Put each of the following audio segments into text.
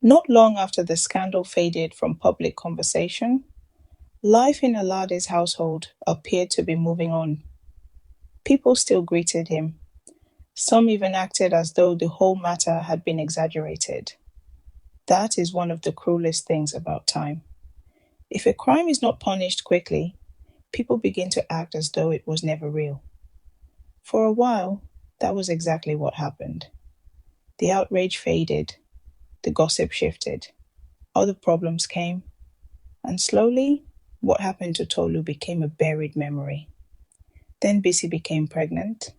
Not long after the scandal faded from public conversation, life in Alade's household appeared to be moving on. People still greeted him. Some even acted as though the whole matter had been exaggerated. That is one of the cruelest things about time. If a crime is not punished quickly, people begin to act as though it was never real. For a while, that was exactly what happened. The outrage faded, the gossip shifted, other problems came, and slowly, what happened to Tolu became a buried memory. Then Bisi became pregnant.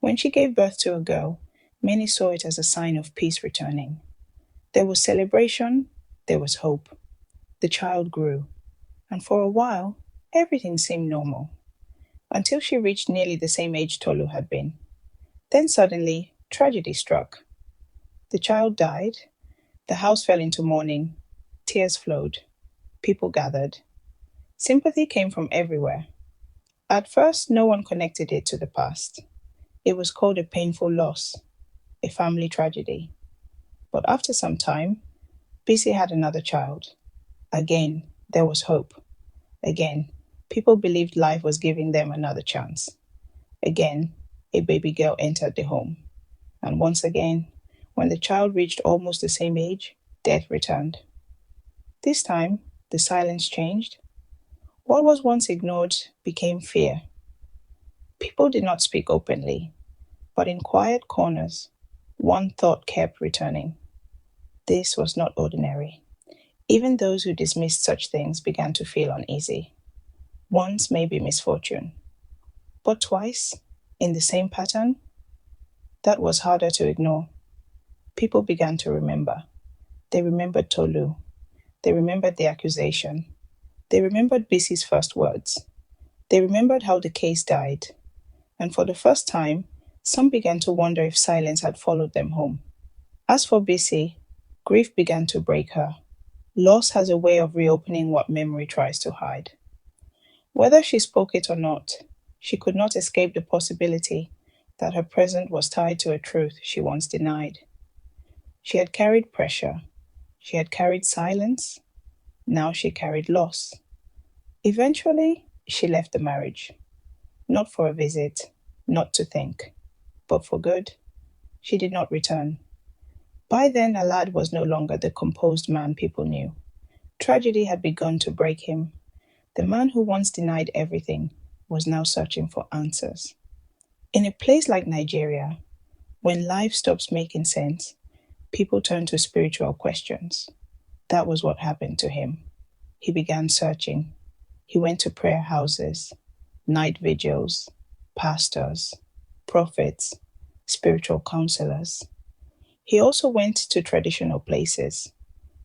When she gave birth to a girl, many saw it as a sign of peace returning. There was celebration, there was hope. The child grew, and for a while, everything seemed normal, until she reached nearly the same age Tolu had been. Then suddenly, tragedy struck. The child died, the house fell into mourning, tears flowed, people gathered. Sympathy came from everywhere. At first, no one connected it to the past. It was called a painful loss, a family tragedy. But after some time, Bisi had another child. Again, there was hope. Again, people believed life was giving them another chance. Again, a baby girl entered the home. And once again, when the child reached almost the same age, death returned. This time, the silence changed. What was once ignored became fear. People did not speak openly, but in quiet corners, one thought kept returning. This was not ordinary. Even those who dismissed such things began to feel uneasy. Once may be misfortune, but twice, in the same pattern, that was harder to ignore. People began to remember. They remembered Tolu. They remembered the accusation. They remembered Bisi's first words. They remembered how the case died. And for the first time, some began to wonder if silence had followed them home. As for Bisi, grief began to break her. Loss has a way of reopening what memory tries to hide. Whether she spoke it or not, she could not escape the possibility that her present was tied to a truth she once denied. She had carried pressure. She had carried silence. Now she carried loss. Eventually, she left the marriage. Not for a visit, not to think, but for good. She did not return. By then, Alad was no longer the composed man people knew. Tragedy had begun to break him. The man who once denied everything was now searching for answers. In a place like Nigeria, when life stops making sense, people turn to spiritual questions. That was what happened to him. He began searching. He went to prayer houses, night vigils, pastors, prophets, spiritual counselors. He also went to traditional places.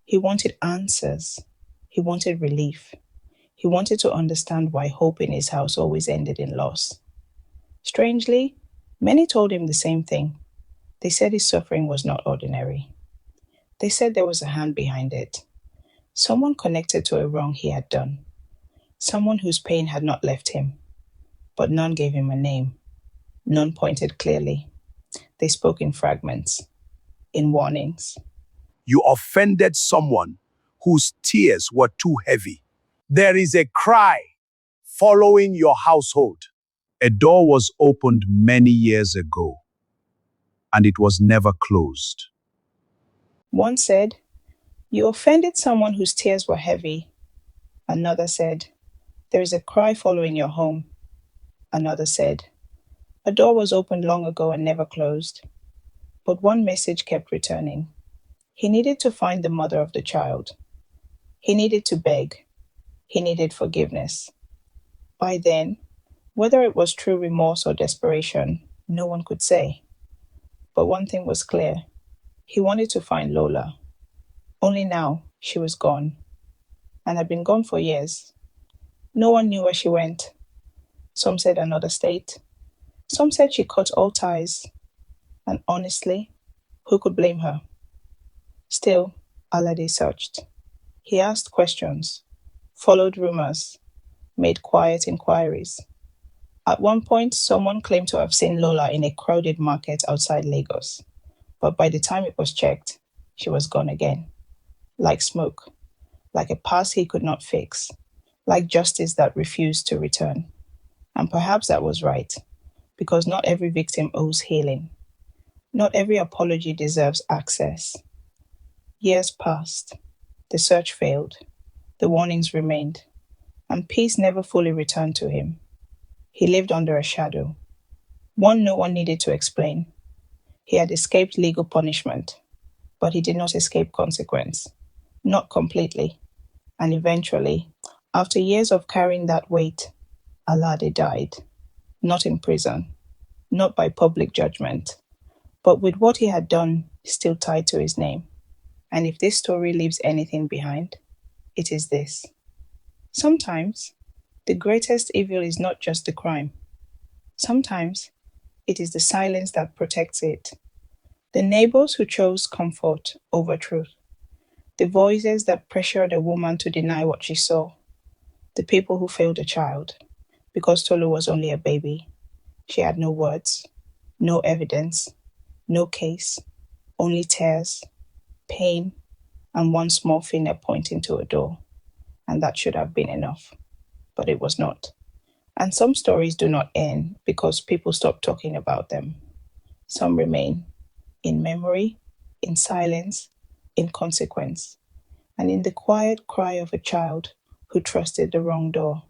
He wanted answers. He wanted relief. He wanted to understand why hope in his house always ended in loss. Strangely, many told him the same thing. They said his suffering was not ordinary. They said there was a hand behind it. Someone connected to a wrong he had done. Someone whose pain had not left him. But none gave him a name. None pointed clearly. They spoke in fragments, in warnings. You offended someone whose tears were too heavy. There is a cry following your household. A door was opened many years ago, and it was never closed. One said, "You offended someone whose tears were heavy." Another said, "There is a cry following your home." Another said, "A door was opened long ago and never closed." But one message kept returning. He needed to find the mother of the child. He needed to beg. He needed forgiveness. By then, whether it was true remorse or desperation, no one could say. But one thing was clear. He wanted to find Lola. Only now, she was gone, and had been gone for years. No one knew where she went. Some said another state. Some said she cut all ties. And honestly, who could blame her? Still, Alade searched. He asked questions, followed rumors, made quiet inquiries. At one point, someone claimed to have seen Lola in a crowded market outside Lagos. But by the time it was checked, she was gone again. like smoke, like a past he could not fix, like justice that refused to return. And perhaps that was right, because not every victim owes healing. Not every apology deserves access. Years passed. The search failed. The warnings remained. And peace never fully returned to him. He lived under a shadow, one no one needed to explain. He had escaped legal punishment, but he did not escape consequence. Not completely. And eventually, after years of carrying that weight, Alade died. Not in prison, not by public judgment, but with what he had done still tied to his name. And if this story leaves anything behind, it is this. Sometimes, the greatest evil is not just the crime. Sometimes, it is the silence that protects it. The neighbors who chose comfort over truth. The voices that pressured a woman to deny what she saw. The people who failed a child because Tolu was only a baby. She had no words, no evidence, no case, only tears, pain, and one small finger pointing to a door. And that should have been enough. But it was not. And some stories do not end because people stop talking about them. Some remain in memory, in silence, in consequence, and in the quiet cry of a child who trusted the wrong door.